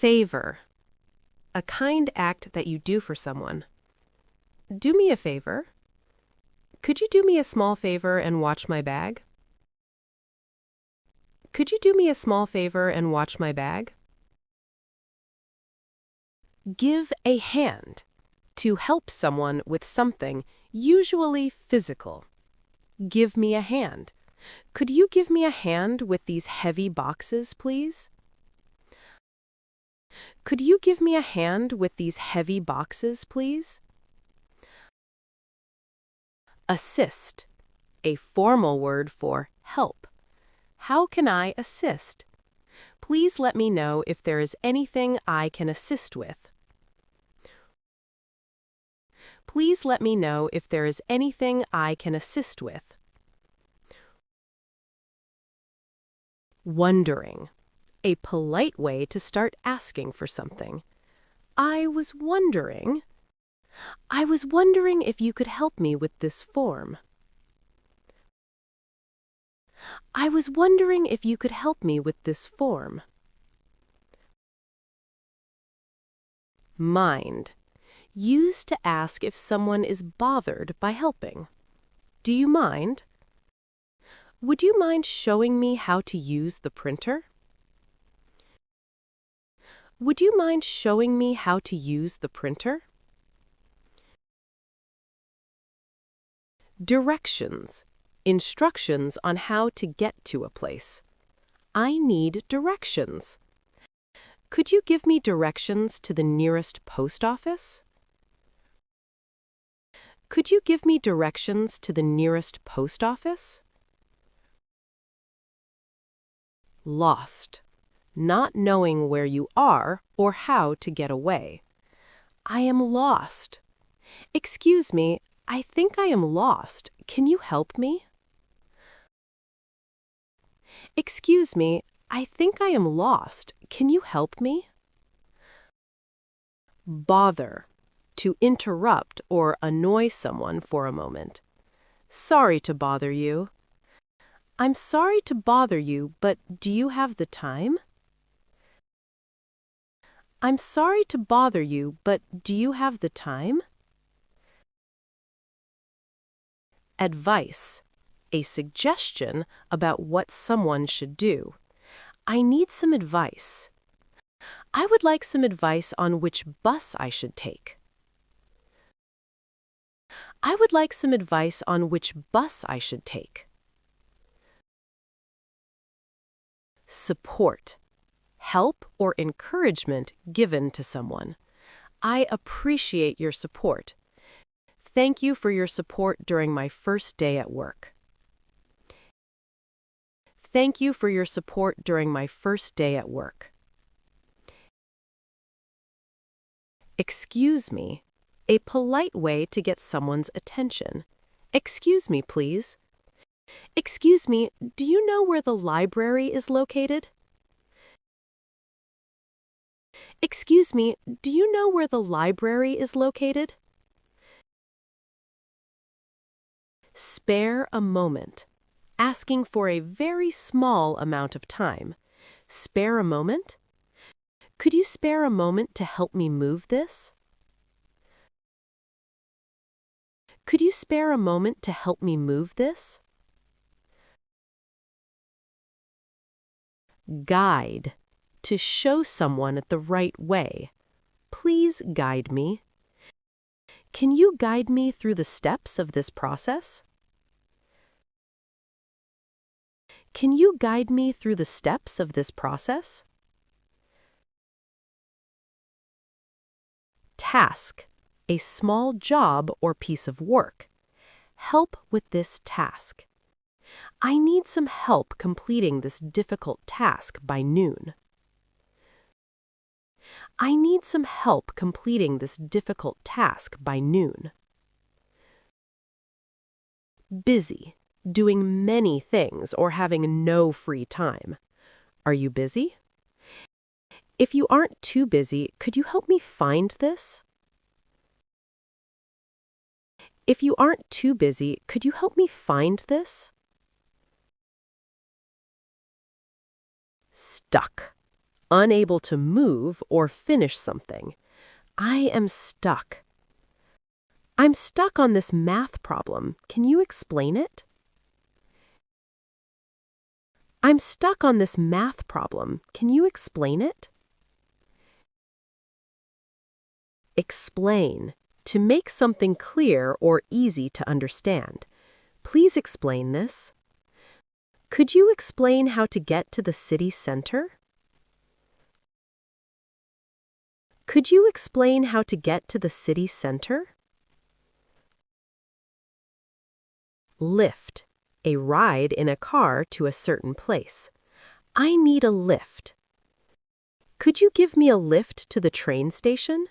Favor. A kind act that you do for someone. Do me a favor. Could you do me a small favor and watch my bag? Could you do me a small favor and watch my bag? Give a hand. To help someone with something, usually physical. Give me a hand. Could you give me a hand with these heavy boxes, please? Could you give me a hand with these heavy boxes, please? Assist. A formal word for help. How can I assist? Please let me know if there is anything I can assist with. Please let me know if there is anything I can assist with. Wondering. A polite way to start asking for something. I was wondering if you could help me with this form. I was wondering if you could help me with this form. Mind. Used to ask if someone is bothered by helping. Do you mind? Would you mind showing me how to use the printer? Would you mind showing me how to use the printer? Directions. Instructions on how to get to a place. I need directions. Could you give me directions to the nearest post office? Could you give me directions to the nearest post office? Lost. Not knowing where you are or how to get away. I am lost. Excuse me, I think I am lost. Can you help me? Excuse me, I think I am lost. Can you help me? Bother. To interrupt or annoy someone for a moment. Sorry to bother you. I'm sorry to bother you, but do you have the time? I'm sorry to bother you, but do you have the time? Advice. A suggestion about what someone should do. I need some advice. I would like some advice on which bus I should take. I would like some advice on which bus I should take. Support. Help or encouragement given to someone. I appreciate your support. Thank you for your support during my first day at work. Thank you for your support during my first day at work. Excuse me. A polite way to get someone's attention. Excuse me, please. Excuse me, do you know where the library is located? Excuse me, do you know where the library is located? Spare a moment. Asking for a very small amount of time. Spare a moment? Could you spare a moment to help me move this? Could you spare a moment to help me move this? Guide. To show someone the right way. Please guide me. Can you guide me through the steps of this process? Can you guide me through the steps of this process? Task. A small job or piece of work. Help with this task. I need some help completing this difficult task by noon. I need some help completing this difficult task by noon. Busy. Doing many things or having no free time. Are you busy? If you aren't too busy, could you help me find this? If you aren't too busy, could you help me find this? Stuck. unable to move or finish something. I am stuck. I'm stuck on this math problem. Can you explain it? I'm stuck on this math problem. Can you explain it? Explain. To make something clear or easy to understand. Please explain this. Could you explain how to get to the city center? Could you explain how to get to the city center? Lift. A ride in a car to a certain place. I need a lift. Could you give me a lift to the train station?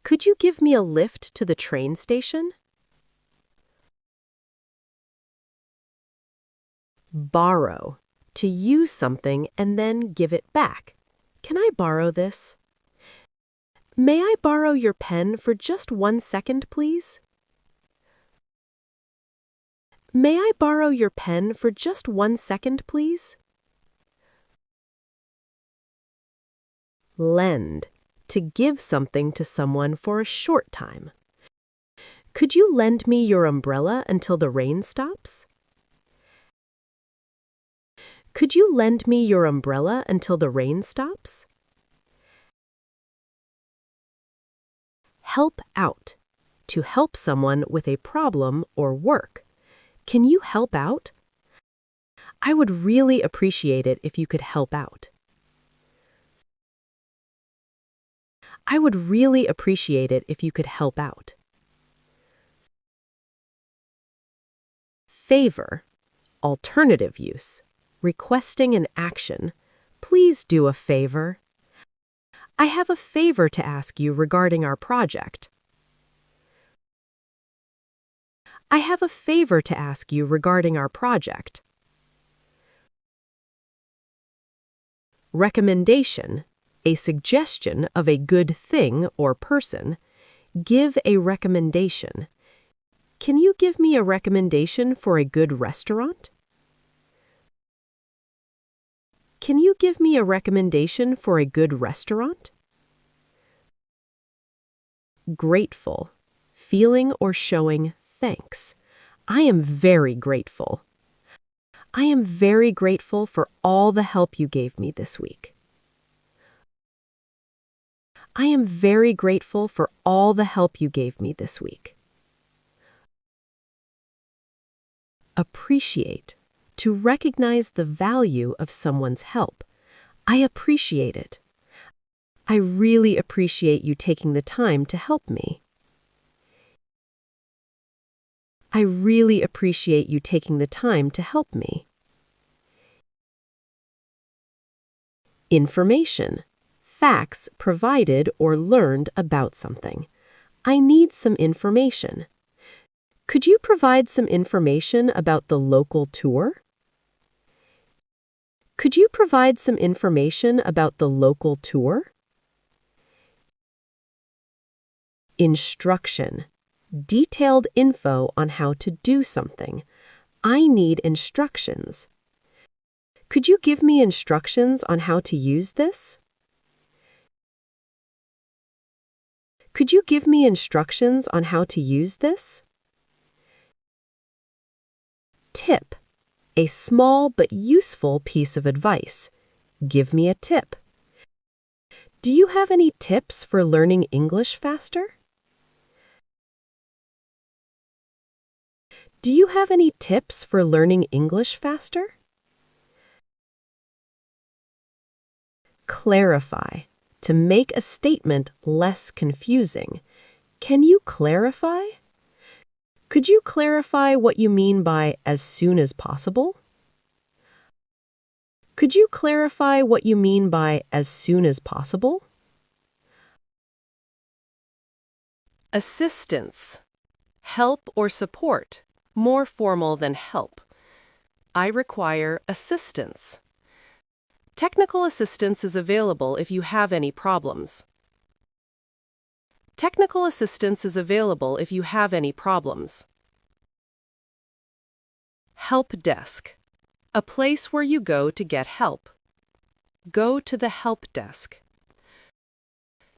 Could you give me a lift to the train station? Borrow. To use something and then give it back. Can I borrow this? May I borrow your pen for just 1 second, please? May I borrow your pen for just 1 second, please? Lend. To give something to someone for a short time. Could you lend me your umbrella until the rain stops? Could you lend me your umbrella until the rain stops? Help out. To help someone with a problem or work. Can you help out? I would really appreciate it if you could help out. I would really appreciate it if you could help out. Favor. Alternative use. Requesting an action. Please do a favor. I have a favor to ask you regarding our project. I have a favor to ask you regarding our project. Recommendation. A suggestion of a good thing or person. Give a recommendation. Can you give me a recommendation for a good restaurant? Can you give me a recommendation for a good restaurant? Grateful. Feeling or showing thanks. I am very grateful. I am very grateful for all the help you gave me this week. I am very grateful for all the help you gave me this week. Appreciate. To recognize the value of someone's help. I appreciate it. I really appreciate you taking the time to help me. I really appreciate you taking the time to help me. Information. Facts provided or learned about something. I need some information. Could you provide some information about the local tour? Could you provide some information about the local tour? Instruction. Detailed info on how to do something. I need instructions. Could you give me instructions on how to use this? Could you give me instructions on how to use this? Tip. A small but useful piece of advice. Give me a tip. Do you have any tips for learning English faster? Do you have any tips for learning English faster? Clarify. To make a statement less confusing. Can you clarify? Could you clarify what you mean by as soon as possible? Could you clarify what you mean by as soon as possible? Assistance. Help or support. More formal than help. I require assistance. Technical assistance is available if you have any problems. Technical assistance is available if you have any problems. Help desk. A place where you go to get help. Go to the help desk.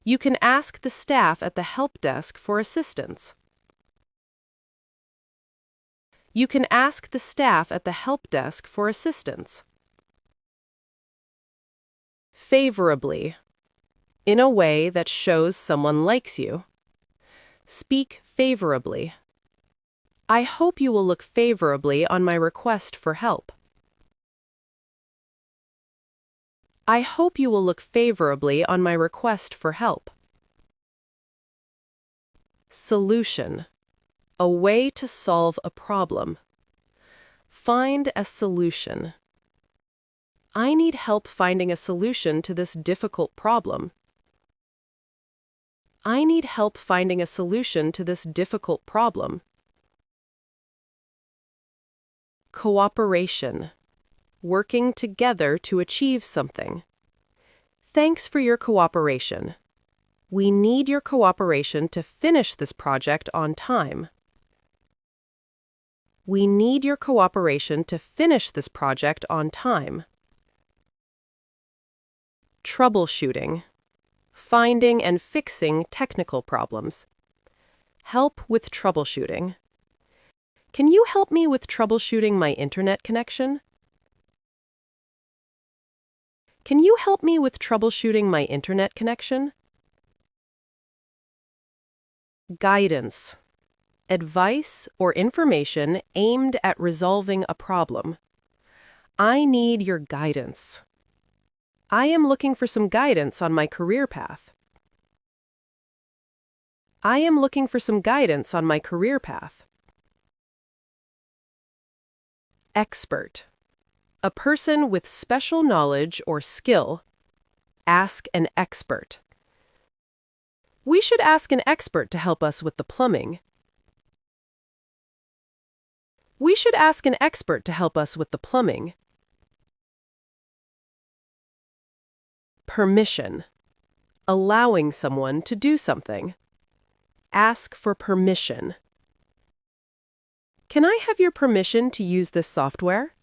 You can ask the staff at the help desk for assistance. You can ask the staff at the help desk for assistance. Favorably. In a way that shows someone likes you. Speak favorably. I hope you will look favorably on my request for help. I hope you will look favorably on my request for help. Solution. A way to solve a problem. Find a solution. I need help finding a solution to this difficult problem. I need help finding a solution to this difficult problem. Cooperation. Working together to achieve something. Thanks for your cooperation. We need your cooperation to finish this project on time. We need your cooperation to finish this project on time. Troubleshooting. Finding and fixing technical problems. Help with troubleshooting. Can you help me with troubleshooting my internet connection? Can you help me with troubleshooting my internet connection? Guidance. Advice or information aimed at resolving a problem. I need your guidance. I am looking for some guidance on my career path. I am looking for some guidance on my career path. Expert. A person with special knowledge or skill. Ask an expert. We should ask an expert to help us with the plumbing. We should ask an expert to help us with the plumbing. Permission. Allowing someone to do something. Ask for permission. Can I have your permission to use this software?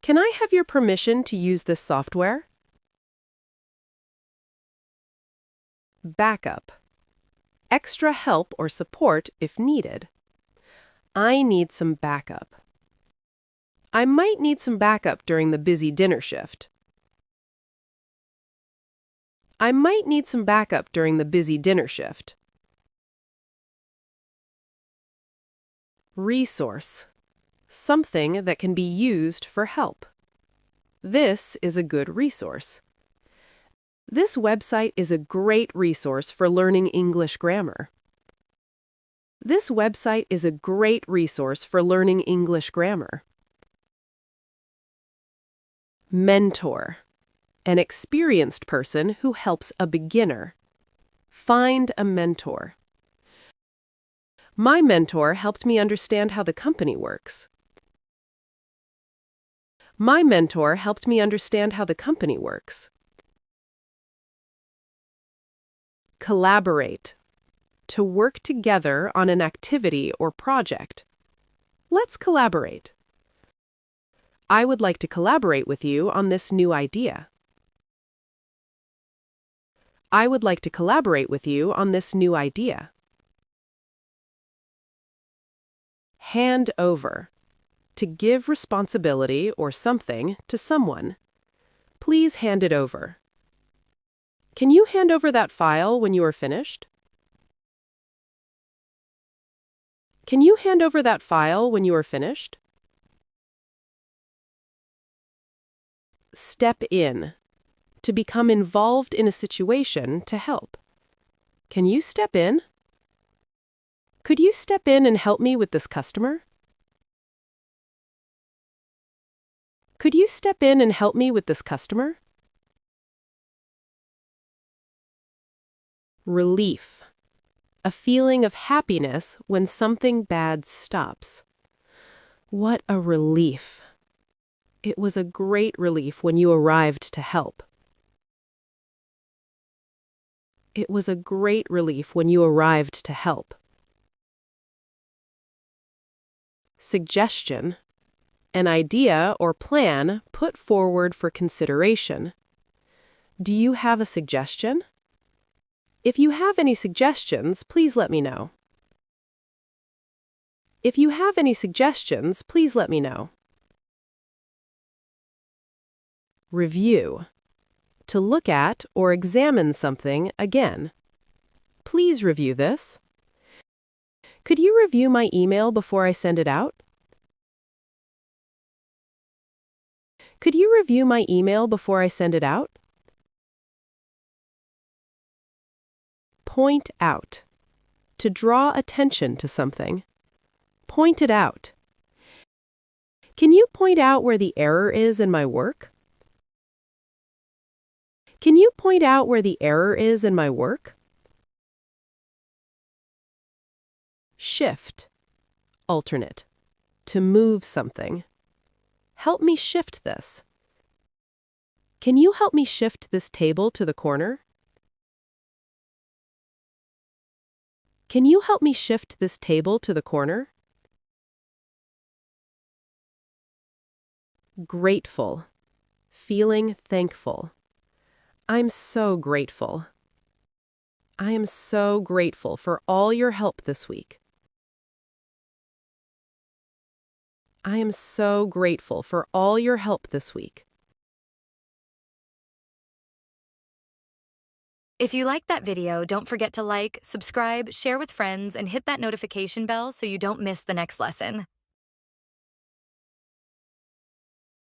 Can I have your permission to use this software? Backup. Extra help or support if needed. I need some backup. I might need some backup during the busy dinner shift. I might need some backup during the busy dinner shift. Resource. Something that can be used for help. This is a good resource. This website is a great resource for learning English grammar. This website is a great resource for learning English grammar. Mentor. An experienced person who helps a beginner. Find a mentor. My mentor helped me understand how the company works. My mentor helped me understand how the company works. Collaborate. To work together on an activity or project. Let's collaborate. I would like to collaborate with you on this new idea. I would like to collaborate with you on this new idea. Hand over. To give responsibility or something to someone. Please hand it over. Can you hand over that file when you are finished? Can you hand over that file when you are finished? Step in. To become involved in a situation to help. Can you step in? Could you step in and help me with this customer? Could you step in and help me with this customer? Relief. A feeling of happiness when something bad stops. What a relief. It was a great relief when you arrived to help. It was a great relief when you arrived to help. Suggestion. An idea or plan put forward for consideration. Do you have a suggestion? If you have any suggestions, please let me know. If you have any suggestions, please let me know. Review. To look at or examine something again. Please review this. Could you review my email before I send it out? Could you review my email before I send it out? Point out. To draw attention to something. Point it out. Can you point out where the error is in my work? Can you point out where the error is in my work? Shift. Alternate. To move something. Help me shift this. Can you help me shift this table to the corner? Can you help me shift this table to the corner? Grateful. Feeling thankful. I'm so grateful. I am so grateful for all your help this week. I am so grateful for all your help this week. If you liked that video, don't forget to like, subscribe, share with friends, and hit that notification bell so you don't miss the next lesson.